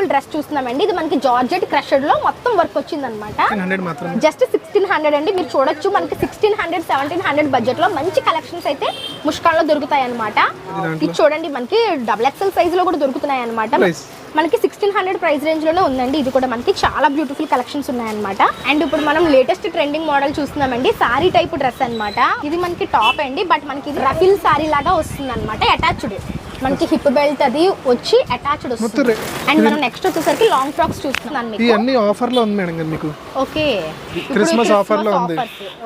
Beautiful dress చూస్తున్నామండి. ఇది మనకి జార్జెట్ క్రషెడ్ లో మొత్తం వర్క్ వచ్చింది అనమాట. జస్ట్ 1600 అండి. మీరు చూడొచ్చు మనకి 1600 1700 బడ్జెట్ లో మంచి కలెక్షన్స్ అయితే ముష్కాన్ లో దొరుకుతాయి అనమాట. ఇది చూడండి మనకి XXL సైజ్ లో కూడా దొరుకుతున్నాయి అనమాట. మనకి 1600 ప్రైస్ రేంజ్ లోనే ఉందండి. ఇది కూడా మనకి చాలా బ్యూటిఫుల్ కలెక్షన్స్ ఉన్నాయన్నమాట. అండ్ ఇప్పుడు మనం లేటెస్ట్ ట్రెండింగ్ మోడల్ చూస్తున్నామండి. సారీ టైప్ డ్రెస్ అనమాట. ఇది మనకి టాప్ అండి, బట్ మనకి ఇది రఫిల్ సారీ లాగా వస్తుంది అనమాట. అటాచ్డ్ మనకి హిప్ బెల్ట్ అది వచ్చి అటాచ్డ్ వస్తుంది. అండ్ మనం నెక్స్ట్ వచ్చేసరికి లాంగ్ ఫ్రాక్స్ చూస్తున్నాం. మీకు ఇవన్నీ ఆఫర్ లో ఉంది మేడం. మీకు ఓకే క్రిస్మస్ ఆఫర్ లో ఉంది.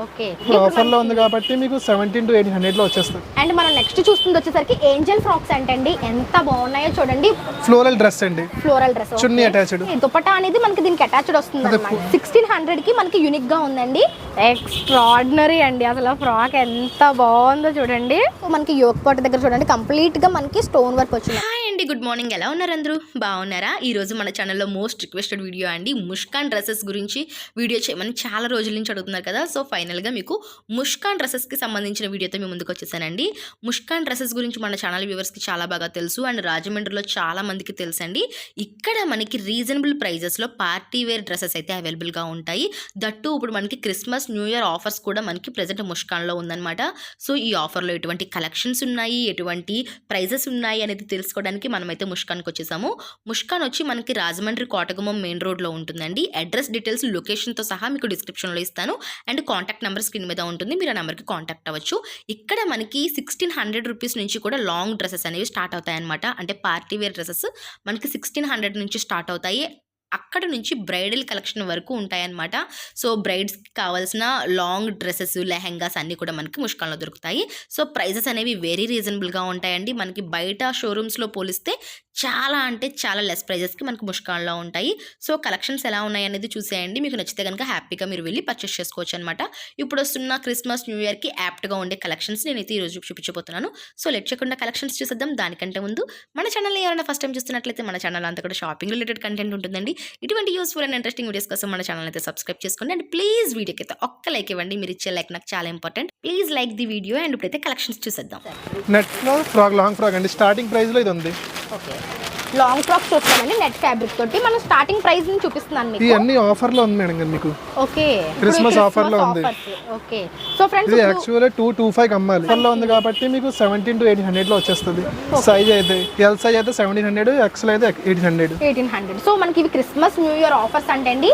ఓకే ఆఫర్ లో ఉంది కాబట్టి మీకు 17 to 1800 లో వచ్చేస్తుంది. అండ్ మనం నెక్స్ట్ చూస్తుంది వచ్చేసరికి ఏంజల్ ఫ్రాక్స్ అంటండి. ఎంత బాగున్నాయో చూడండి. ఫ్లోరల్ డ్రెస్ అండి. ఫ్లోరల్ డ్రెస్ చున్నీ అటాచ్డ్. దుపట్టా అనేది మనకి దీనికి అటాచ్డ్ వస్తుంది అన్నమాట. 1600 కి మనకి యూనిక్ గా ఉందండి. ఎక్స్ట్రాడినరీ అండి. అసలు ఫ్రాక్ ఎంత బాగుందో చూడండి. మనకి యోక్ పాట్ దగ్గర చూడండి కంప్లీట్ గా మనకి స్టోన్ వర్క్ వచ్చింది. హాయ్ అండి, గుడ్ మార్నింగ్. ఎలా ఉన్నారు అందరూ? బాగున్నారా? ఈరోజు మన ఛానల్లో మోస్ట్ రిక్వెస్టెడ్ వీడియో అండి, ముష్కాన్ డ్రెస్సెస్ గురించి వీడియో చేయమని చాలా రోజుల నుంచి అడుగుతున్నారు కదా. సో ఫైనల్గా మీకు ముష్కాన్ డ్రెస్సెస్కి సంబంధించిన వీడియోతో మేము ముందుకు వచ్చేసానండి. ముష్కాన్ డ్రెస్సెస్ గురించి మన ఛానల్ వ్యూవర్స్కి చాలా బాగా తెలుసు అండ్ రాజమండ్రిలో చాలా మందికి తెలుసండి. ఇక్కడ మనకి రీజనబుల్ ప్రైజెస్లో పార్టీ వేర్ డ్రెస్సెస్ అయితే అవైలబుల్గా ఉంటాయి. దట్టు ఇప్పుడు మనకి క్రిస్మస్ న్యూ ఇయర్ ఆఫర్స్ కూడా మనకి ప్రెజెంట్ ముష్కాన్లో ఉందన్నమాట. సో ఈ ఆఫర్లో ఎటువంటి కలెక్షన్స్ ఉన్నాయి, ఎటువంటి ప్రైజెస్ ఉన్నాయి అనేది తెలుసుకోవడానికి మనమైతే ముష్కాన్కి వచ్చేసాము. ముష్కాన్ వచ్చి మనకి రాజమండ్రి కోటగుమ్మం మెయిన్ రోడ్లో ఉంటుందండి. అడ్రస్ డీటెయిల్స్ లొకేషన్తో సహా మీకు డిస్క్రిప్షన్లో ఇస్తాను అండ్ కాంటాక్ట్ నెంబర్ స్క్రీన్ మీద ఉంటుంది. మీరు ఆ నెంబర్కి కాంటాక్ట్ అవ్వచ్చు. ఇక్కడ మనకి 1600 రూపీస్ నుంచి కూడా లాంగ్ డ్రెస్సెస్ అనేవి స్టార్ట్ అవుతాయి అనమాట. అంటే పార్టీ వేర్ డ్రెస్సెస్ మనకి 1600 నుంచి స్టార్ట్ అవుతాయి. అక్కడ నుంచి బ్రైడల్ కలెక్షన్ వరకు ఉంటాయన్నమాట. సో బ్రైడ్స్కి కావాల్సిన లాంగ్ డ్రెస్సెస్, లెహెంగాస్ అన్నీ కూడా మనకి ముష్కాన్లో దొరుకుతాయి. సో ప్రైజెస్ అనేవి వెరీ రీజనబుల్గా ఉంటాయండి. మనకి బయట షోరూమ్స్లో పోలిస్తే చాలా అంటే చాలా లెస్ ప్రైజెస్కి మనకు ముష్కాన్లో ఉంటాయి. సో కలెక్షన్స్ ఎలా ఉన్నాయి అనేది చూసేయండి. మీకు నచ్చితే కనుక హ్యాపీగా మీరు వెళ్ళి పర్చేస్ చేసుకోవచ్చు అనమాట. ఇప్పుడు వస్తున్న క్రిస్మస్ న్యూ ఇయర్కి యాప్ట్గా ఉండే కలెక్షన్స్ నేనైతే ఈరోజు చూపించబోతున్నాను. సో లెట్ చేయకుండా కలెక్షన్స్ చూసేద్దాం. దానికంటే ముందు మన ఛానల్ని ఎవరైనా ఫస్ట్ టైం చూస్తున్నట్లయితే మన ఛానల్ అంతా కూడా షాపింగ్ రిలేటెడ్ కంటెంట్ ఉంటుందండి. ఇటువంటి యూస్ఫుల్ అండ్ ఇంట్రెస్టింగ్ వీడియోస్ కోసం మన ఛానల్ అయితే సబ్స్క్రైబ్ చేసుకోండి. అండ్ ప్లీజ్ వీడియోకి అయితే ఒక్క లైక్ ఇవ్వండి. మీరు ఇచ్చే లైక్ నాకు చాలా important. Please like the video. And ఇప్పుడైతే కలెక్షన్స్ చూసేద్దాం. నెట్ లో ఫ్రాక్, లాంగ్ ఫ్రాక్ అండి. స్టార్టింగ్ ప్రైస్ లో ఇది ఉంది. ఓకే లాంగ్ ఫ్రాక్స్ చూస్తామండి. నెట్ ఫ్యాబ్రిక్ తోటి మనం స్టార్టింగ్ ప్రైస్ ని చూపిస్తున్నాను మీకు. ఇవన్నీ ఆఫర్ లో ఉంది మేడం. మీకు ఓకే క్రిస్మస్ ఆఫర్ లో ఉంది. ఓకే సో ఫ్రెండ్స్ ఇది యాక్చువల్లీ 225 అమ్మాలి. ఆఫర్ లో ఉంది కాబట్టి మీకు 17 to 1800 లో వచ్చేస్తుంది. సైజ్ అయితే ఎల్ సైజ్ అయితే 1700, ఎక్స్ఎల్ అయితే 1800. సో మనకి ఇవి క్రిస్మస్ న్యూ ఇయర్ ఆఫర్స్ అంటే అండి.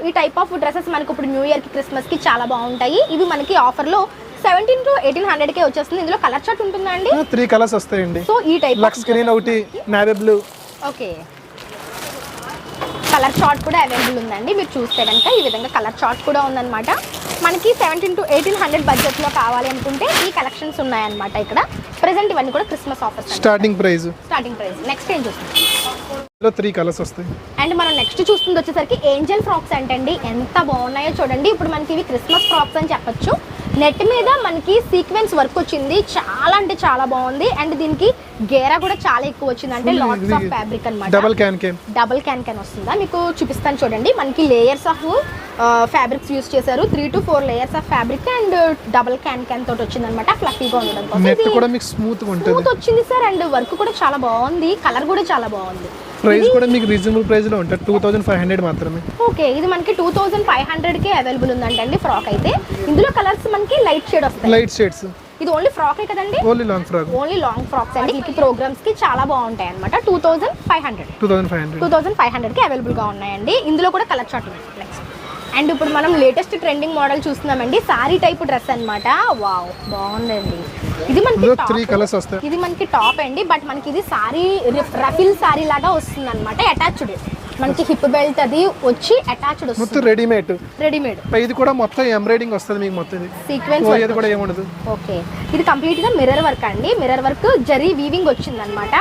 ఈ టైప్ ఆఫ్ డ్రెస్సెస్ మనకి ఇప్పుడు న్యూ ఇయర్ కి క్రిస్మస్ కి చాలా బాగుంటాయి. ఇవి మనకి ఆఫర్ లో 17 to 1800 కే వచ్చేస్తుంది. ఇందులో కలర్ చార్ట్ ఉంటుందా అండి? 3 కలర్స్ వస్తాయండి. సో ఈ టైప్ లక్స్ గ్రీన్ ఒకటి, navy blue. Okay colour chart కూడా అవైలబుల్ ఉందండి. మీరు చూస్తే కనుక ఈ విధంగా కలర్ చార్ట్ కూడా ఉందన్నమాట. మనకి 17 to 1800 బడ్జెట్లో కావాలి అనుకుంటే ఈ కలెక్షన్స్ ఉన్నాయన్నమాట. ఇక్కడ ప్రెసెంట్ ఇవన్నీ కూడా Christmas offers. Starting price next ఏం చూస్తాం? 3 కలర్స్ వస్తాయి. అండ్ మనం నెక్స్ట్ చూస్తుంది వచ్చేసరికి ఏంజల్ ఫ్రాక్స్ అంటండి. ఎంత బాగున్నాయో చూడండి. ఇప్పుడు మనకి ఇవి క్రిస్మస్ ఫ్రాక్స్ అని చెప్పొచ్చు. నెట్ మీద మనకి సీక్వెన్స్ వర్క్ వచ్చింది. చాలా అంటే చాలా బాగుంది. అండ్ దీనికి గేరా కూడా చాలా ఎక్కువ వచ్చింది. అంటే లాట్స్ ఆఫ్ ఫ్యాబ్రిక్ అన్నమాట. డబుల్ క్యాన్ వస్తుందా మీకు చూపిస్తాను చూడండి. మనకి లేయర్స్ ఆఫ్ ఫ్యాబ్రిక్స్ యూస్ చేశారు. 3 to 4 layers of fabric and double can తోటి వచ్చింది అనమాట. ఫ్లఫీగా ఉండడం కోసం నెట్ కూడా మీకు స్మూత్ వచ్చింది సార్. అండ్ వర్క్ కూడా చాలా బాగుంది. కలర్ కూడా చాలా బాగుంది. ప్రైస్ కూడా మీకు రీజనబుల్ ప్రైస్ లో ఉంటుంది. 2500 మాత్రమే. ఓకే ఇది మనకి 2500 కే అవైలబుల్ ఉందంటండి ఫ్రాక్ అయితే. ఇందులో కలర్స్ మనకి లైట్ షేడ్ వస్తాయి. Light shades. ఇది ఓన్లీ ఫ్రాకే కదండి? ఓన్లీ లాంగ్ ఫ్రాక్స్ అండి. ఈ ప్రోగ్రామ్స్ కి చాలా బాగుంటాయి అన్నమాట. 2500 కి అవైలబుల్ గా ఉన్నాయండి. ఇందులో కూడా కలర్ చార్ట్ ఉంది. అండ్ ఇప్పుడు మనం లేటెస్ట్ ట్రెండింగ్ మోడల్ చూస్తున్నామండి. సారీ టైప్ డ్రెస్ అన్నమాట. వావ్ బాగుందండి. ఇది మనకి 3 కలర్స్ వస్తాయి. ఇది మనకి టాప్ అండి, బట్ మనకి ఇది సారీ రఫిల్ సారీ లాగా వస్తుంది అనమాట. అటాచ్డ్ మనకి హిప్ బెల్ట్ అది వచ్చి అటాచ్డ్ వస్తుంది. మొత్తం రెడీమేడ్. ఇది కూడా మొత్తం ఎంబ్రాయిడింగ్ వస్తుంది మీకు. మొత్తం సీక్వెన్స్ ఇది కూడా ఏముండదు. ఓకే ఇది కంప్లీట్ గా మిర్రర్ వర్క్ అండి. మిర్రర్ వర్క్ జరీ వీవింగ్ వచ్చింది అనమాట.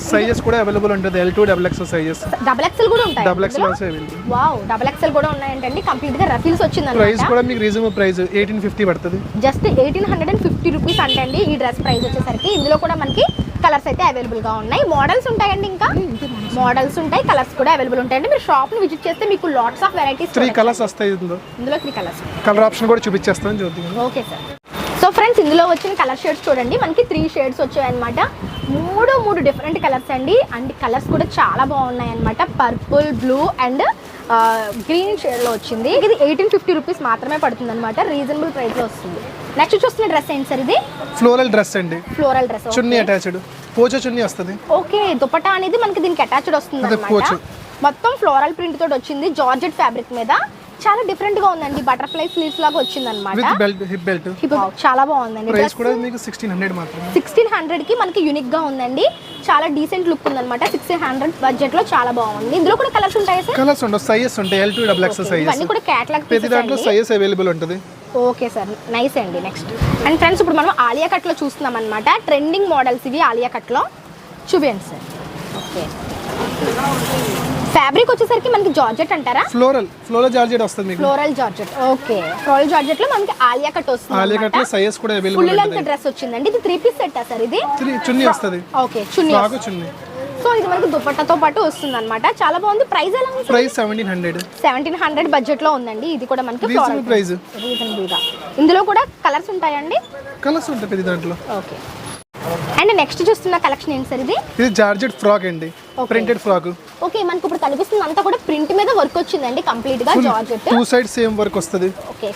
సైజెస్ కూడా అవైలబుల్ ఉంటుంది. L2 XXL sizes. XXL కూడా ఉంటాయి. XXL also available. Wow XXL కూడా ఉన్నాయంటండి. కంప్లీట్ గా రఫిల్స్ వచ్చింది అన్నమాట. ప్రైస్ కూడా మీకు రీజనబుల్ ప్రైస్ 1850 పడుతుంది. జస్ట్ 1850 రూపీస్ అంటండి ఈ డ్రెస్ ప్రైస్ వచ్చేసరికి. ఇందులో కూడా మనకి కలర్స్ అయితే అవైలబుల్ గా ఉన్నాయి. మోడల్స్ ఉంటాయండి. ఇంకా మోడల్స్ ఉంటాయి, కలర్స్ కూడా అవైలబుల్ ఉంటాయండి. మీరు షాప్ ని విజిట్ చేస్తే మీకు లాట్స్ ఆఫ్ వెరైటీస్ 3 కలర్స్ వస్తాయి. ఇందులో 3 కలర్స్. కలర్ ఆప్షన్ కూడా చూపించేస్తాను చూద్దాం. Okay sir. సో ఫ్రెండ్స్ ఇందులో వచ్చిన కలర్ షేడ్స్ చూడండి. మనకి 3 షేడ్స్ వచ్చాయన్నమాట. మూడు డిఫరెంట్ కలర్స్ అండి. అండ్ కలర్స్ కూడా చాలా బాగున్నాయి అనమాట. Purple, blue and green shade లో వచ్చింది. ఇది 1850 రూపీస్ మాత్రమే పడుతుంది అనమాట. రీజనబుల్ ప్రైస్ లో వస్తుంది. నెక్స్ట్ చూస్తున్న డ్రెస్ ఏంటి సార్? ఇది ఫ్లోరల్ డ్రెస్ అండి. ఫ్లోరల్ డ్రెస్, చున్నీ అటాచ్డ్, పోచో చున్నీ వస్తుంది. ఓకే, దుపట్టా అనేది మనకి దీనికి అటాచ్డ్ వస్తుంది అనమాట. మొత్తం ఫ్లోరల్ ప్రింట్ తోటి వచ్చింది, జార్జెట్ ఫ్యాబ్రిక్ మీద. చాలా డిఫరెంట్ గా ఉందండి. బటర్ఫ్లై స్లీవ్స్ లాగా వచ్చింది అనమాట. With belt, hip belt. చాలా బాగుందండి. ప్రైస్ కూడా మీకు 1600 మాత్రమే. 1600 కి మనకి యూనిక్ గా ఉందండి. చాలా డీసెంట్ లుక్ ఉందన్నమాట. 1600 బడ్జెట్ లో చాలా బాగుంది. ఇందులో కూడా కలర్స్ ఉంటాయి సార్? కలర్స్ ఉండవు, సైజెస్ ఉంటాయి. L2 XXL sizes. ఇవన్నీ కూడా కేటలాగ్ ప్రతి దాంట్లో సైజెస్ అవైలబుల్ ఉంటుంది. ఓకే సార్, నైస్ అండి. నెక్స్ట్ అండ్ ఫ్రెండ్స్, ఇప్పుడు మనం ఆలియా కట్ లో చూస్తున్నాం అనమాట. ట్రెండింగ్ మోడల్స్ ఇవి ఆలియా కట్ లో. చూపించండి సార్. ఓకే, ఫ్యాబ్రిక్ వచ్చేసరికి మనకి జార్జెట్ అంటారా? ఫ్లోరల్ జార్జెట్ వస్తుంది మీకు. Floral georgette. Okay, floral georgette లో మనకి ఆలియా కట్ వస్తుంది. ఆలియా కట్ లో సైజెస్ కూడా అవైలబుల్ ఫుల్ లెంగ్త్ డ్రెస్ వచ్చిందండి. ఇది 3 పీస్ సెట్ సార్? ఇది చున్నీ వస్తుంది. ఓకే, చున్నీ. సో ఇది మనకి దుపట్టాతో పాటు వస్తుంది అనమాట. చాలా బాగుంది. ప్రైస్ ఎలా ఉంది? ప్రైస్ 1700 బడ్జెట్ లో ఉందండి. ఇది కూడా మనకి రీజనబుల్ ప్రైస్. రీజనబుల్ గా. ఇందులో కూడా కలర్స్ ఉంటాయండి? కలర్స్ ఉంటాయి ప్రతి దాంట్లో. ఓకే, అండ్ నెక్స్ట్ చూస్తున్న కలెక్షన్ ఏంటి సార్? ఇది జార్జెట్ ఫ్రాక్ అండి, ప్రింటెడ్ ఫ్రాక్. ఓకే, మనకి ఇప్పుడు కనిపిస్తుంది అంతా కూడా ప్రింట్ మీద వర్క్ వచ్చిందండి కంప్లీట్ గా. జార్జెట్ 2 సైడ్ సేమ్ వర్క్ వస్తుంది. ఓకే,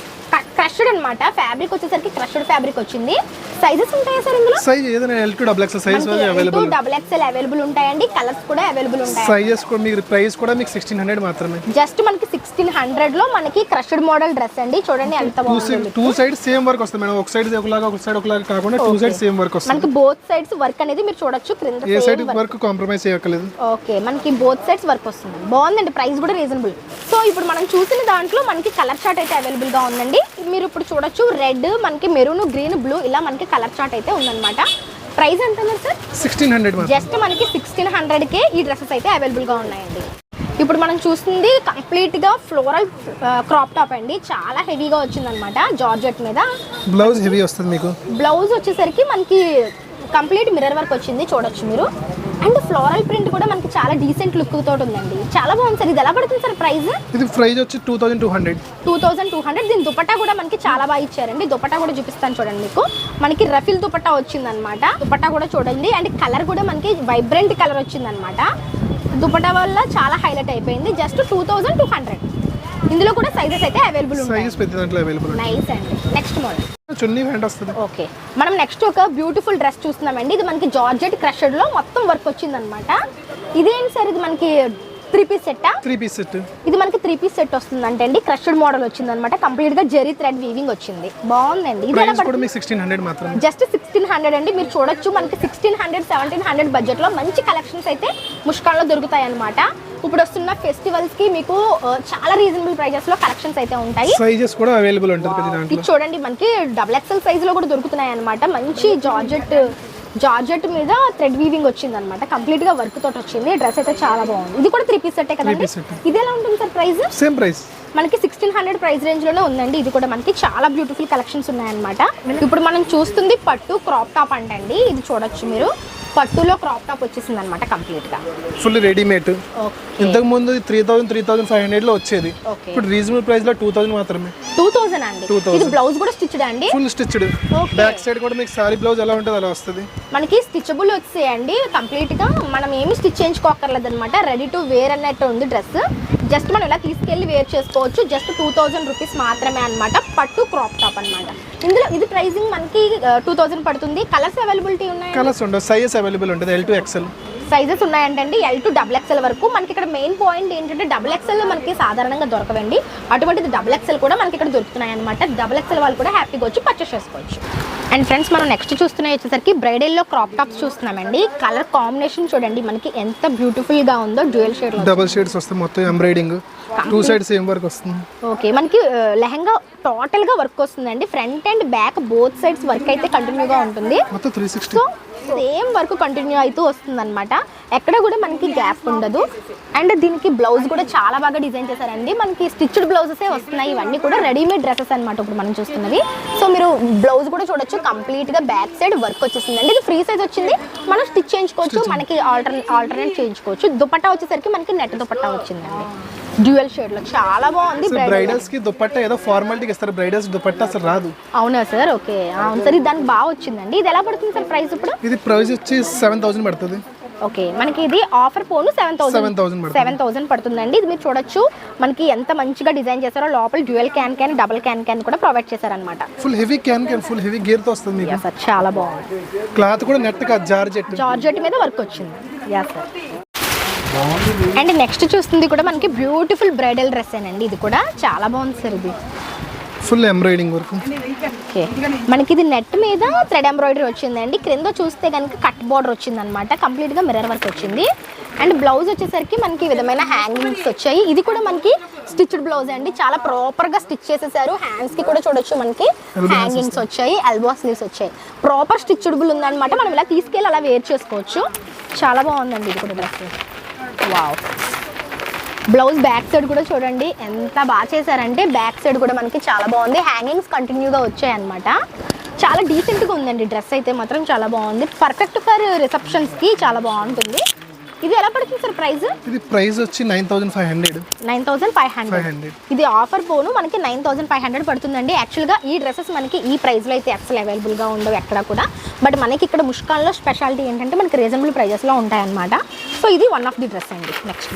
క్రష్డ్ అన్నమాట. ఫ్యాబ్రిక్ వచ్చేసరికి క్రష్డ్ ఫ్యాబ్రిక్ వచ్చింది. సైజెస్ ఉంటాయా సార్ ఇందులో? సైజ్ ఏదైనా L2 XXL size available. L2 XXL available ఉంటాయండి. కలర్స్ కూడా అవైలబుల్ ఉంటాయి. సైజెస్ కూడా మీకు ప్రైస్ కూడా మీకు 1600 మాత్రమే. జస్ట్ మనకి 1600 లో మనకి క్రష్డ్ మోడల్ డ్రెస్ అండి. చూడండి ఎంత బాగుంది. 2 సైడ్ సేమ్ వర్క్ వస్తుంది మేడం. ఒక సైడ్ ఒకలాగా, ఒక సైడ్ ఒకలాగా కాకుండా 2 సైడ్ సేమ్ వర్క్ వస్తుంది. మనకి బోత్ సైడ్స్ వర్క్ అనేది మీరు చూడొచ్చు. క్రింద ఏ సైడ్ వర్క్ కాంప్రమైజ్ చేయక్కర్లేదు. ఓకే, మనకి బోత్ సైడ్స్ వర్క్ వస్తుంది. బాగుందండి. ప్రైస్ కూడా రీజనబుల్. సో ఇప్పుడు మనం చూసిన దాంట్లో మనకి కలర్ చార్ట్ అయితే అవైలబుల్ గా ఉందండి. మీరు ఇప్పుడు చూడొచ్చు. రెడ్, మనకి మెరూన్, గ్రీన్, బ్లూ ఇలా మనకి కలర్ చార్ట్ అయితే ఉందన్నమాట. ప్రైస్ ఎంత ఉంది సార్? 1600. జస్ట్ మనకి 1600 కే ఈ డ్రెస్సెస్ అయితే అవైలబుల్ గా ఉన్నాయండి. ఇప్పుడు మనం చూస్తుంది కంప్లీట్ గా ఫ్లోరల్ క్రాప్ టాప్ అండి. చాలా హెవీగా వచ్చింది అనమాట. జార్జెట్ మీద బ్లౌజ్ హెవీ వస్తుంది మీకు. బ్లౌజ్ వచ్చేసరికి మనకి కంప్లీట్ మిర్రర్ వర్క్ వచ్చింది, చూడొచ్చు మీరు. అండ్ ఫ్లోరల్ ప్రింట్ కూడా మనకి చాలా డీసెంట్ లుక్ తోటి ఉందండి. చాలా బాగుంది సార్. ఇది ఎలా పడుతుంది సార్ ప్రైస్? ఇది ప్రైస్ వచ్చి 2200. దీని దుపట్టా కూడా మనకి చాలా బాగా ఇచ్చారండి. దుపట్టా కూడా చూపిస్తాను చూడండి మీకు. మనకి రఫిల్ దుపట్టా వచ్చింది అనమాట. దుపట్టా కూడా చూడండి. అండ్ కలర్ కూడా మనకి వైబ్రెంట్ కలర్ వచ్చింది అనమాట. దుపట్టా వల్ల చాలా హైలైట్ అయిపోయింది. జస్ట్ 2200. ఇందులో కూడా సైజెస్ అయితే అవైలబుల్ ఉంటాయి. సైజెస్ ప్రతి దాంట్లో అవైలబుల్. నైస్ అండి. నెక్స్ట్ మోడల్ చున్నీ ప్యాంట్ వస్తుంది. ఓకే, మనం నెక్స్ట్ ఒక బ్యూటిఫుల్ డ్రెస్ చూస్తున్నామండి. ఇది మనకి జార్జెట్ క్రషడ్ లో మొత్తం వర్క్ వచ్చింది అనమాట. ఇదేంటి సార్? ఇది మనకి 3 పీస్ సెట్టా? 3 piece set. ఇది మనకి 3 పీస్ సెట్ వస్తుంది అంటే అండి. క్రషడ్ మోడల్ వచ్చింది అనమాట. కంప్లీట్ గా జెరీ థ్రెడ్ వీవింగ్ వచ్చింది. బాగుందండి. ఇది ప్రైస్ కూడా మీకు 1600 మాత్రమే. జస్ట్ 1600 అండి. మీరు చూడొచ్చు మనకి 1600, 1700 బడ్జెట్ లో మంచి కలెక్షన్స్ అయితే ముష్కాన్ లో దొరుకుతాయి అనమాట. ఇప్పుడు వస్తున్న ఫెస్టివల్స్ కి మీకు చాలా రీజనబుల్ ప్రైజెస్ లో కలెక్షన్స్ అయితే ఉంటాయి. సైజెస్ కూడా అవైలబుల్ ఉంటుంది ప్రతి దాంట్లో. ఇది చూడండి మనకి XXL సైజ్ లో కూడా దొరుకుతున్నాయి అనమాట. మంచి జార్జెట్ మీద థ్రెడ్ వీవింగ్ వచ్చింది అనమాట. కంప్లీట్ గా వర్క్ తోటి వచ్చింది. డ్రెస్ అయితే చాలా బాగుంది. ఇది కూడా 3 పీస్ సెట్ కదండి. ఇది ఎలా ఉంటుంది సార్ ప్రైస్? Same price. మనకి 1600 ప్రైస్ రేంజ్ లోనే ఉందండి. ఇది కూడా మనకి చాలా బ్యూటిఫుల్ కలెక్షన్స్ ఉన్నాయన్నమాట. ఇప్పుడు మనం చూస్తుంది పట్టు క్రాప్ టాప్ అంటండి. ఇది చూడొచ్చు మీరు. పట్టులో క్రాప్ టాప్ వచ్చేసింది అనమాట కంప్లీట్ గా. Full readymade. ఇంతకు ముందు 3500 లో వచ్చేది. ఇప్పుడు రీజనబుల్ ప్రైస్ లో 2000 మాత్రమే. 2000 అండి. ఇది బ్లౌజ్ కూడా స్టిచ్డ్ అండి. Full stitched. బ్యాక్ సైడ్ కూడా మీకు సారీ బ్లౌజ్ ఎలా ఉంటది అలా వస్తుంది. మనకి స్టిచబుల్ వచ్చేయండి. కంప్లీట్ గా మనం ఏమి స్టిచ్ చేయించుకోకర్లేదు అనమాట. రెడీ టు వేర్ అన్నట్టు ఉంది డ్రెస్. జస్ట్ మనం ఇలా తీసుకెళ్లి వేర్ చేసుకోవచ్చు. జస్ట్ 2000 రూపీస్ మాత్రమే అనమాట. పట్టు క్రాప్ టాప్ అనమాట. ఇందులో ఇది ప్రైసింగ్ మనకి 2000 పడుతుంది. కలర్స్ అవైలబిలిటీ ఉన్నాయి? కలర్స్ ఉండవు, సైజెస్ అవైలబుల్ ఉంటుంది. L2 XL sizes ఉన్నాయంటండి. L2 XXL వరకు. మనకి ఇక్కడ మెయిన్ పాయింట్ ఏంటంటే XXL మనకి సాధారణంగా దొరకవండి. అటువంటిది XXL కూడా మనకి ఇక్కడ దొరుకుతున్నాయి అనమాట. XXL వాళ్ళు కూడా హ్యాపీగా వచ్చి పర్చేస్ చేసుకోవచ్చు. అండ్ ఫ్రెండ్స్, మనం నెక్స్ట్ చూస్తున్నాయి వచ్చేసరికి బ్రైడల్లో క్రాప్ టాప్స్ చూస్తున్నామండి. కలర్ కాంబినేషన్ చూడండి మనకి ఎంత బ్యూటిఫుల్ గా ఉందో. డ్యూయల్ షేడ్, డబుల్ షేడ్స్ వస్తాయి. మొత్తం ఎంబ్రాయిడింగ్ 2 సైడ్ సేమ్ వర్క్ వస్తుంది. ఓకే, మనకి లెహంగా టోటల్ గా వర్క్ వస్తుందండి. Front and back both sides work అయితే కంటిన్యూగా ఉంటుంది. మొత్తం 360. సో సేమ్ వర్క్ కంటిన్యూ అవుతూ వస్తుంది అనమాట. ఎక్కడ కూడా మనకి గ్యాప్ ఉండదు. అండ్ దీనికి బ్లౌజ్ కూడా చాలా బాగా డిజైన్ చేశారండి. మనకి స్టిచ్డ్ బ్లౌజెసే వస్తున్నాయి. ఇవన్నీ కూడా రెడీమేడ్ డ్రెస్సెస్ అనమాట ఇప్పుడు మనం చూస్తున్నవి. సో మీరు బ్లౌజ్ కూడా చూడొచ్చు. కంప్లీట్ గా బ్యాక్ సైడ్ వర్క్ వచ్చేసిందండి. ఇది ఫ్రీ సైజ్ వచ్చింది. మనం స్టిచ్ చేయించుకోవచ్చు. మనకి ఆల్టర్నేట్ చేయించుకోవచ్చు. దుపట్టా వచ్చేసరికి మనకి నెట్ దుపట్టా వచ్చిందండి. డ్యూయల్ షేడ్ లో చాలా బాగుంది. బ్రైడల్స్ కి దుపట్టా ఏదో ఫార్మాలిటీకి ఇస్తారు. బ్రైడల్స్ దుపట్టా అసలు రాదు. అవునా సార్? ఓకే, అవును సార్. ఇది దానికి బాగా వచ్చిందండి. ఇది ఎలా పడుతుంది సార్ ప్రైస్ ఇప్పుడు? ఇది ఇది ప్రైస్ వచ్చి 7000 పడుతుంది. ఓకే, మనకి ఇది ఆఫర్ పోను 7,000 పడుతుందండి. ఇది మీరు చూడొచ్చు మనకి ఎంత మంచిగా డిజైన్ చేశారో. లోపల డ్యూయల్ క్యాన్ డబుల్ క్యాన్ కూడా ప్రొవైడ్ చేశారన్నమాట. Full heavy can full heavy gear తో వస్తుంది మీకు. సార్ చాలా బాగుంది. క్లాత్ కూడా నెట్ గా జార్జెట్ మీద వర్క్ వచ్చింది. Yeah sir. అండ్ నెక్స్ట్ చూస్తుంది కూడా మనకి బ్యూటిఫుల్ బ్రైడల్ డ్రెస్ అండి. ఇది కూడా చాలా బాగుంది సార్. ఇది ఫుల్ ఎంబ్రాయిడింగ్ వర్క్. ఓకే, మనకి ఇది నెట్ మీద థ్రెడ్ ఎంబ్రాయిడరీ వచ్చిందండి. క్రింద చూస్తే కనుక కట్ బార్డర్ వచ్చిందనమాట. కంప్లీట్గా మిర్రర్ వర్క్ వచ్చింది. అండ్ బ్లౌజ్ వచ్చేసరికి మనకి విధమైన హ్యాంగింగ్స్ వచ్చాయి. ఇది కూడా మనకి స్టిచ్డ్ బ్లౌజ్ అండి. చాలా ప్రాపర్గా స్టిచ్ చేసేసారు. హ్యాండ్స్కి కూడా చూడొచ్చు మనకి హ్యాంగింగ్స్ వచ్చాయి, ఎల్బో స్లీవ్స్ వచ్చాయి. ప్రాపర్ స్టిచ్డ్బుల్ ఉందన్నమాట. మనం ఇలా తీసుకెళ్ళి అలా వేర్ చేసుకోవచ్చు. చాలా బాగుందండి ఇది కూడా dress. Wow. Blouse back side కూడా చూడండి ఎంత బాగా చేశారంటే, బ్యాక్ సైడ్ కూడా మనకి చాలా బాగుంది. హ్యాంగింగ్స్ కంటిన్యూగా వచ్చాయి అనమాట. చాలా డీసెంట్గా ఉందండి డ్రెస్ అయితే మాత్రం చాలా బాగుంది. పర్ఫెక్ట్ ఫర్ రిసెప్షన్స్కి చాలా బాగుంటుంది. ఇది ఎలా పడుతుంది సార్ ప్రైస్? ఇది ప్రైస్ వచ్చి 9,500. ఇది ఆఫర్ పోను మనకి 9,500 పడుతుందండి. యాక్చువల్గా ఈ డ్రెస్సెస్ మనకి ఈ ప్రైస్లో అయితే అసలు అవైలబుల్గా ఉండవు ఎక్కడ కూడా. బట్ మనకి ఇక్కడ ముష్కాన్లో స్పెషాలిటీ ఏంటంటే మనకి రీజనబుల్ ప్రైజెస్లో ఉంటాయన్నమాట. సో ఇది వన్ ఆఫ్ ది డ్రెస్ అండి. నెక్స్ట్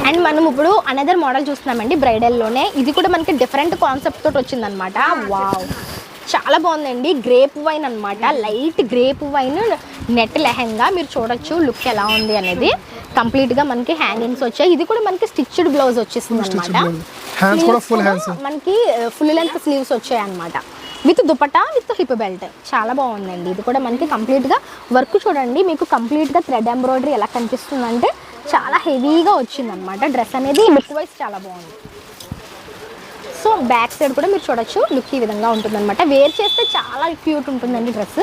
అండ్ మనం ఇప్పుడు అనదర్ మోడల్ చూస్తున్నామండి బ్రైడల్లోనే. ఇది కూడా మనకి డిఫరెంట్ కాన్సెప్ట్ తోటి వచ్చిందనమాట. వావ్, చాలా బాగుందండి. గ్రేప్ వైన్ అనమాట. Light grape wine net lehenga. మీరు చూడొచ్చు లుక్ ఎలా ఉంది అనేది. కంప్లీట్గా మనకి హ్యాంగింగ్స్ వచ్చాయి. ఇది కూడా మనకి స్టిచ్డ్ బ్లౌజ్ వచ్చేసింది అనమాట. మనకి ఫుల్ లెంత్ స్లీవ్స్ వచ్చాయి అనమాట. With dupatta with hip belt. చాలా బాగుందండి. ఇది కూడా మనకి కంప్లీట్గా వర్క్ చూడండి. మీకు కంప్లీట్గా థ్రెడ్ ఎంబ్రాయిడరీ ఎలా కనిపిస్తుందంటే చాలా హెవీగా వచ్చిందనమాట. డ్రెస్ అనేది లుక్ వైజ్ చాలా బాగుంది. సో బ్యాక్ సైడ్ కూడా మీరు చూడొచ్చు లుక్ ఈ విధంగా ఉంటుందన్నమాట. వేర్ చేస్తే చాలా క్యూట్ ఉంటుందండి డ్రెస్.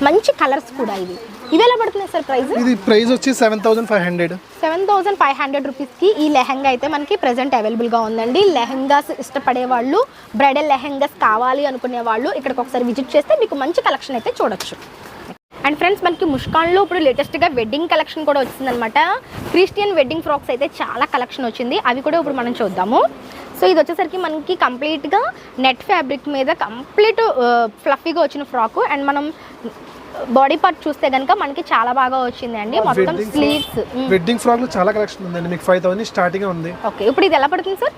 మంచి కలర్స్ కూడా ఇవి. ఇవి ఎలా పడుతున్నాయి సార్ ప్రైస్? ఇది ప్రైస్ వచ్చి 7,500 రూపీస్కి ఈ లెహంగా అయితే మనకి ప్రెజెంట్ అవైలబుల్గా ఉందండి. లెహంగాస్ ఇష్టపడే వాళ్ళు, బ్రైడల్ లెహంగాస్ కావాలి అనుకునే వాళ్ళు ఇక్కడికి ఒకసారి విజిట్ చేస్తే మీకు మంచి కలెక్షన్ అయితే చూడొచ్చు. అండ్ ఫ్రెండ్స్ మనకి ముష్కాన్లో ఇప్పుడు లేటెస్ట్గా వెడ్డింగ్ కలెక్షన్ కూడా వచ్చిందనమాట. క్రిస్టియన్ వెడ్డింగ్ ఫ్రాక్స్ అయితే చాలా కలెక్షన్ వచ్చింది. అవి కూడా ఇప్పుడు మనం చూద్దాము. సో ఇది వచ్చేసరికి మనకి కంప్లీట్గా నెట్ ఫ్యాబ్రిక్ మీద కంప్లీట్ ఫ్లఫీగా వచ్చిన ఫ్రాక్. అండ్ మనం బాడీ పార్ట్ చూస్తే కనుక మనకి చాలా బాగా వచ్చింది అండి. మొత్తం స్లీవ్స్. వెడ్డింగ్ ఫ్రాక్ లో చాలా కలెక్షన్ ఉందండి. మీకు 5,000 స్టార్టింగ్ ఉంది. ఓకే, ఇప్పుడు ఇది ఎలా పడుతుంది సార్?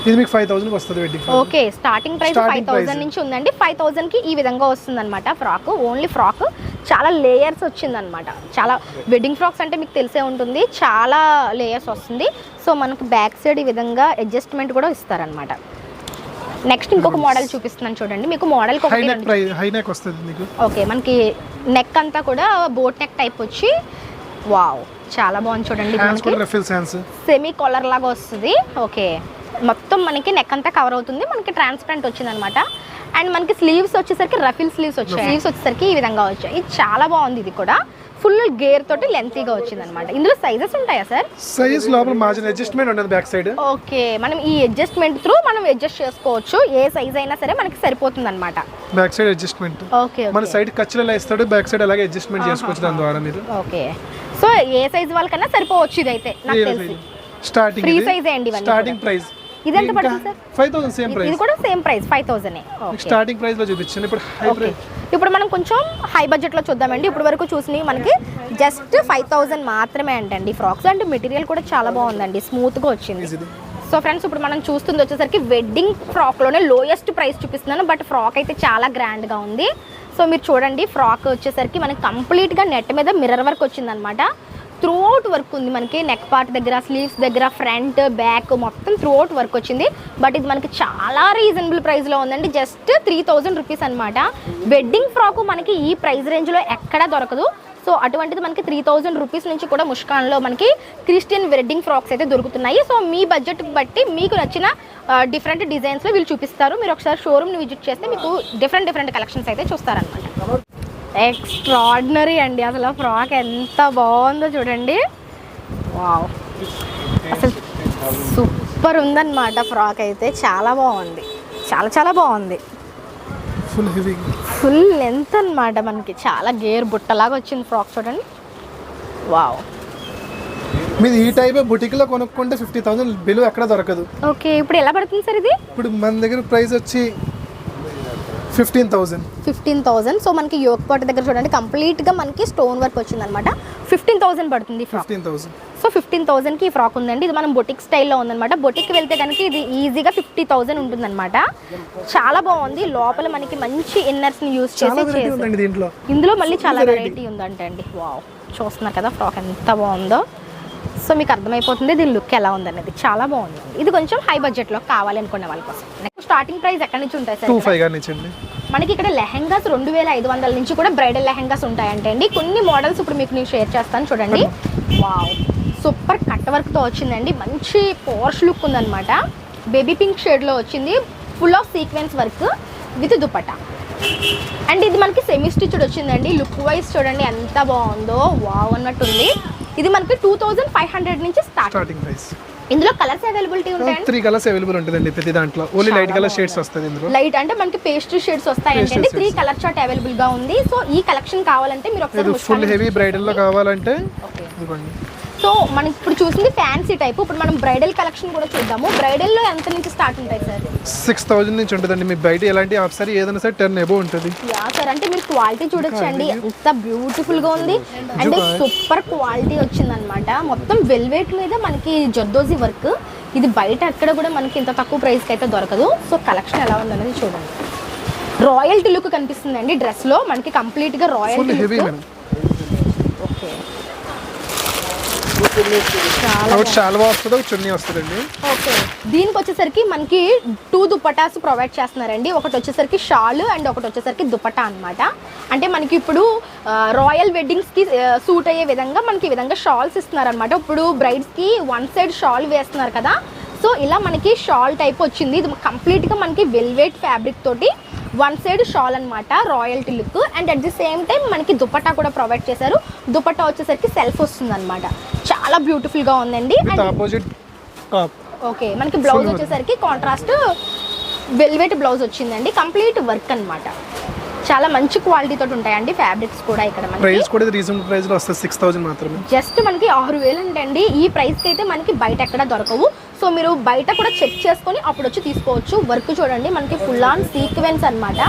ఇది మీకు 5,000 వస్తుంది wedding frock. Okay, starting price 5,000 నుంచి ఉందండి. 5,000కి ఈ విధంగా వస్తుందన్నమాట ఫ్రాక్. Only frock. చాలా లేయర్స్ వచ్చిందనమాట. చాలా వెడ్డింగ్ ఫ్రాక్స్ అంటే మీకు తెలిసే ఉంటుంది, చాలా లేయర్స్ వస్తుంది. సో మనకు బ్యాక్ సైడ్ ఈ విధంగా అడ్జస్ట్మెంట్ కూడా ఇస్తారనమాట. నెక్స్ట్ ఇంకొక మోడల్ చూపిస్తున్నాను చూడండి. మీకు మోడల్ హై నెక్ వస్తుంది మీకు. ఓకే, మనకి నెక్ అంతా కూడా బోట్ నెక్ టైప్ వచ్చి వావ్ చాలా బాగుంది చూడండి. సెమీ కాలర్ లాగా వస్తుంది. ఓకే, మొత్తం మనకి నెక్ అంతా కవర్ అవుతుంది. మనకి ట్రాన్స్పరెంట్ వచ్చింది అనమాట. అండ్ మనకి స్లీవ్స్ వచ్చేసరికి రఫిల్ స్లీవ్స్ వచ్చాయి. స్లీవ్స్ వచ్చేసరికి ఈ విధంగా వచ్చాయి. ఇది చాలా బాగుంది. ఇది కూడా ఫుల్ గేర్ తోటి లెంతీగా వచ్చింది అనమాట. ఇందులో సైజెస్ ఉంటాయా సార్? సైజ్ లోపల మార్జిన్ అడ్జస్ట్మెంట్ ఉంటుంది బ్యాక్ సైడ్. ఓకే, మనం ఈ అడ్జస్ట్మెంట్ త్రూ మనం అడ్జస్ట్ చేసుకోవచ్చు. ఏ సైజ్ అయినా సరే మనకి సరిపోతుంది అనమాట. Back side adjustment. ఓకే, మన సైడ్ ఖర్చులు ఎలా ఇస్తాడు, బ్యాక్ సైడ్ అలాగే అడ్జస్ట్మెంట్ చేసుకోవచ్చు దాని ద్వారా మీరు. ఓకే, సో ఏ సైజ్ వాళ్ళకన్నా సరిపోవచ్చు. ఇదైతే నాకు తెలిసి స్టార్టింగ్ ఫ్రీ సైజ్ అండి. స్టార్టింగ్ ప్రైస్ ఇది ఎంత పడుతుంది సార్? 5,000 same price. ఇది కూడా సేమ్ ప్రైస్ 5,000. స్టార్టింగ్ ప్రైస్ లో చూపించాను. ఇప్పుడు హై ప్రైస్. ఇప్పుడు మనం కొంచెం హై బడ్జెట్ లో చూద్దామండి. ఇప్పుడు వరకు చూసినవి మనకి జస్ట్ 5,000 మాత్రమే అంటండి ఫ్రాక్స్. అండ్ మెటీరియల్ కూడా చాలా బాగుందండి, స్మూత్ గా వచ్చింది. సో ఫ్రెండ్స్ ఇప్పుడు మనం చూస్తుంది వచ్చేసరికి వెడ్డింగ్ ఫ్రాక్ లోనే లోయెస్ట్ ప్రైస్ చూపిస్తున్నాను. బట్ ఫ్రాక్ అయితే చాలా గ్రాండ్ గా ఉంది. సో మీరు చూడండి, ఫ్రాక్ వచ్చేసరికి మనకి కంప్లీట్ గా నెట్ మీద మిర్రర్ వర్క్ వచ్చింది అనమాట. త్రూ అవుట్ వర్క్ ఉంది మనకి. నెక్ పార్ట్ దగ్గర, స్లీవ్స్ దగ్గర, ఫ్రంట్ బ్యాక్ మొత్తం త్రూ అవుట్ వర్క్ వచ్చింది. బట్ ఇది మనకి చాలా రీజనబుల్ ప్రైస్లో ఉందండి. జస్ట్ 3,000 రూపీస్ అనమాట. వెడ్డింగ్ ఫ్రాక్ మనకి ఈ ప్రైస్ రేంజ్లో ఎక్కడా దొరకదు. సో అటువంటిది మనకి 3,000 రూపీస్ నుంచి కూడా ముష్కాన్లో మనకి క్రిస్టియన్ వెడ్డింగ్ ఫ్రాక్స్ అయితే దొరుకుతున్నాయి. సో మీ బడ్జెట్ బట్టి మీకు నచ్చిన డిఫరెంట్ డిజైన్స్లో వీళ్ళు చూపిస్తారు. మీరు ఒకసారి షోరూమ్ని విజిట్ చేస్తే మీకు డిఫరెంట్ కలెక్షన్స్ అయితే చూస్తారనమాట. ఎక్స్ట్రాడినరీ అండి. అసలు ఫ్రాక్ ఎంత బాగుందో చూడండి. వావ్, అసలు సూపర్ ఉందన్నమాట. ఫ్రాక్ అయితే చాలా బాగుంది, చాలా బాగుంది. ఫుల్ లెంత్ అనమాట. మనకి చాలా గేర్ బుట్టలాగా వచ్చింది ఫ్రాక్ చూడండి. వావ్, మీరు ఈ టైప్ బుటిక్ లో కొనుక్కుంటే 50,000 బిలో ఎక్కడ దొరకదు. ఓకే, ఇప్పుడు ఎలా పడుతుంది సార్ ఇది? ఇప్పుడు మన దగ్గర ప్రైస్ వచ్చి 15,000. సో మనకి యోక్ పాట్ దగ్గర చూడండి కంప్లీట్ గా మనకి స్టోన్ వర్క్ వచ్చింది అనమాట. 15,000 పడుతుంది ఫ్రాక్. 15,000. సో 15,000కి ఈ ఫ్రాక్ ఉందండి. ఇది మనం బొటిక్ స్టైల్లో ఉందన్నమాట. బొటిక్కి వెళ్తే కనుక ఇది ఈజీగా 50,000 ఉంటుందన్నమాట. చాలా బాగుంది. లోపల మనకి మంచి ఇన్నర్స్ ని యూజ్ చేసి ఇందులో మళ్ళీ చాలా వెరైటీ ఉందంటే అండి. వావ్, చూస్తున్నారు కదా ఫ్రాక్ ఎంత బాగుందో. సో మీకు అర్థమైపోతుంది దీని లుక్ ఎలా ఉందనేది. చాలా బాగుంది. ఇది కొంచెం హై బడ్జెట్ లో కావాలి అనుకునే వాళ్ళ కోసం. నెక్స్ట్ స్టార్టింగ్ ప్రైస్ ఎక్కడి నుంచి ఉంటాయి సార్? 25,000 మనకి ఇక్కడ లెహెంగాస్ 2,500 నుంచి కూడా బ్రైడల్ లెహెంగాస్ ఉంటాయంటే అండి. కొన్ని మోడల్స్ ఇప్పుడు మీకు నేను షేర్ చేస్తాను చూడండి. వావ్, సూపర్ కట్ వర్క్ తో వచ్చిందండి. మంచి పోర్ష్ లుక్ ఉందన్నమాట. బేబీ పింక్ షేడ్ లో వచ్చింది. Full of sequence work with dupatta. And ఇది మనకి సెమీ స్టిచ్డ్ వచ్చిందండి. లుక్ వైజ్ చూడండి ఎంత బాగుందో. వావ్ అన్నట్టుంది. ఇది మనకి 2,500 నుంచి స్టార్టింగ్ ప్రైస్. ఇందులో కలర్స్ అవైలబిలిటీ ఉంటాయండి. 3 కలర్స్ అవైలబుల్ ఉంటుందండి ప్రతి దాంట్లో. ఓన్లీ లైట్ కలర్ షేడ్స్ వస్తాయి ఇందులో. లైట్ అంటే మనకి పేస్ట్రీ షేడ్స్ వస్తాయంటే 3 కలర్ చార్ట్ అవైలబుల్ గా ఉంది. సో ఈ కలెక్షన్ కావాలంటే మీరు ఒకసారి ఫుల్ హెవీ బ్రైడల్ లో కావాలంటే ఇదిగోండి. సో మనం ఇప్పుడు చూసింది ఫ్యాన్సీ టైప్. ఇప్పుడు మనం బ్రైడల్ కలెక్షన్ కూడా చూద్దాము. బ్రైడల్ లో ఎంత నుంచి స్టార్ట్ ఉంటాయి సార్? 6,000 నుంచి ఉంటుందండి. మీ బయట ఎలాంటి ఆఫ్ సారీ ఏదైనా సరే 10 అబోవ్ ఉంటుంది. యా సార్, అంటే మీరు క్వాలిటీ చూడొచ్చండి ఎంత బ్యూటిఫుల్ గా ఉంది. అండ్ సూపర్ క్వాలిటీ వచ్చిందనమాట. మొత్తం వెల్వెట్ మీద మనకి జర్దోజీ వర్క్. ఇది బయట ఎక్కడ కూడా మనకి ఇంత తక్కువ ప్రైస్ కి అయితే దొరకదు. సో కలెక్షన్ ఎలా ఉందనేది చూడండి. రాయల్టీ లుక్ కనిపిస్తుందండి డ్రెస్ లో మనకి కంప్లీట్ గా రాయల్టీ లుక్. ఓకే, షాల్వా వస్తుంది, చున్నీ వస్తుందండి. ఓకే, దీనికి వచ్చేసరికి మనకి 2 దుపటాస్ ప్రొవైడ్ చేస్తున్నారండి. ఒకటి వచ్చేసరికి షాల్ అండ్ ఒకటి వచ్చేసరికి దుపటా అన్నమాట. అంటే మనకి ఇప్పుడు రాయల్ వెడ్డింగ్స్ కి సూట్ అయ్యే విధంగా మనకి ఈ విధంగా షాల్స్ ఇస్తున్నారు అనమాట. ఇప్పుడు బ్రైడ్స్ కి 1 సైడ్ షాల్ వేస్తున్నారు కదా. సో ఇలా మనకి షాల్ టైప్ వచ్చింది. ఇది కంప్లీట్ గా మనకి వెల్వెట్ ఫ్యాబ్రిక్ తోటి 1 సైడ్ షాల్ అనమాట. Royalty look. And at the same time మనకి దుపట్టా కూడా ప్రొవైడ్ చేశారు. దుపట్టా వచ్చేసరికి సెల్ఫ్ వస్తుంది అనమాట. చాలా బ్యూటిఫుల్ గా ఉందండి. ఓకే, మనకి బ్లౌజ్ వచ్చేసరికి కాంట్రాస్ట్ వెల్వెట్ బ్లౌజ్ వచ్చిందండి. కంప్లీట్ వర్క్ అన్నమాట. చాలా మంచి క్వాలిటీ తోటి ఉంటాయండి ఫ్యాబ్రిక్స్ కూడా. ఇక్కడ ప్రైస్ కూడా రీజనబుల్ ప్రైస్ లో వస్తుంది. 6,000 మాత్రమే. జస్ట్ మనకి 6,000 అంటండి. ఈ ప్రైస్ కి అయితే మనకి బయట ఎక్కడ దొరకవు. సో మీరు బయట కూడా చెక్ చేసుకొని అప్పుడు వచ్చి తీసుకోవచ్చు. వర్క్ చూడండి మనకి ఫుల్ ఆన్ సీక్వెన్స్ అన్నమాట.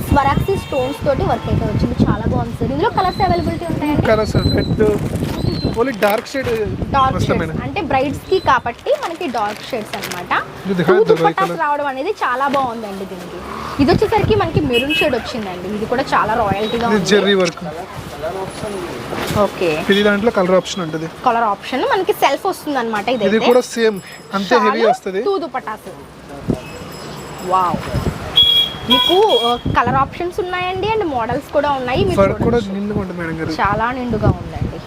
స్వరాక్సీ స్టోన్స్ తోటి వర్క్ అయితే వచ్చింది. చాలా బాగుంది సార్. ఇందులో కలర్స్ అవైలబిలిటీ ఉంటాయండి. Colours red, only dark shade. Dark shades అంటే బ్రైడ్స్ కి కాబట్టి మనకి డార్క్ షేడ్స్ అన్నమాట. దుపట్టాస్ రావడం అనేది చాలా బాగుందండి దీనికి. ఇది వచ్చేసరికి మనకి మెరూన్ షేడ్ వచ్చిందండి. ఇది కూడా చాలా రాయల్టీగా ఉంది. Jerry work. ఓకే, ఇది దాంట్లో కలర్ ఆప్షన్ ఉంటుంది. కలర్ ఆప్షన్ మనకి సెల్ఫ్ వస్తుంది అన్నమాట. ఇది కూడా సేమ్ అంతే హెవీ వస్తుంది. 2 దుపట్టాస్. వావ్, మీకు కలర్ ఆప్షన్స్ ఉన్నాయండి అండ్ మోడల్స్ కూడా ఉన్నాయి. కూడా నిండుగా ఉంటుంది మేడం గారు. చాలా నిండుగా ఉందండి.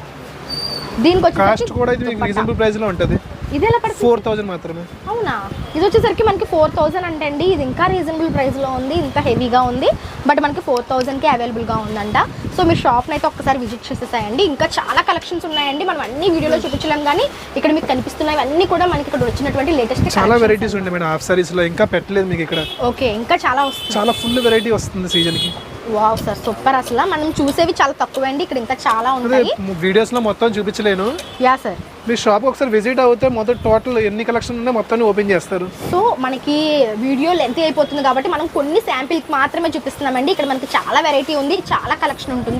దీనికి కాస్ట్ కూడా ఇది రీజనబుల్ ప్రైస్ లో ఉంటుంది. ఇది ఎలా పడుతుంది? 4,000 మాత్రమే. అవునా? ఇది వచ్చేసరికి మనకి 4,000 అంటే అండి. ఇది ఇంకా రీజనబుల్ ప్రైస్ లో ఉంది. ఇంత హెవీగా ఉంది బట్ మనకి 4,000కి అవైలబుల్ గా ఉందంట. సో మీరు షాప్ని అయితే ఒక్కసారి విజిట్ చేసేసాయండి. ఇంకా చాలా కలెక్షన్స్ ఉన్నాయండి. మనం అన్ని వీడియోలో చూపించలేం కానీ ఇక్కడ మీకు కనిపిస్తున్నాయి అన్ని కూడా మనకి ఇక్కడ వచ్చినటువంటి లేటెస్ట్ చాలా వెరైటీస్ ఉంటాయి మేడం. హాఫ్ సారీస్ లో ఇంకా పెట్టలేదు మీకు ఇక్కడ. ఓకే, ఇంకా చాలా వస్తుంది. చాలా ఫుల్ వెరైటీ వస్తుంది సీజన్ కి. Wow sir, super. అసలు మనం చూసేవి చాలా తక్కువ అండి. ఇక్కడ ఇంకా చాలా ఉంటాయి. వీడియోస్ లో మొత్తం చూపించలేను. యా సార్, మీ షాప్ ఒకసారి విజిట్ అవుతే మొత్తం టోటల్ ఎన్ని కలెక్షన్ ఉన్నాయో మొత్తాన్ని ఓపెన్ చేస్తారు. సో మనకి వీడియో లెంత్ అయిపోతుంది కాబట్టి మనం కొన్ని శాంపిల్ మాత్రమే చూపిస్తున్నామండి. ఇక్కడ మనకి చాలా వెరైటీ ఉంది, చాలా కలెక్షన్ ఉంటుంది.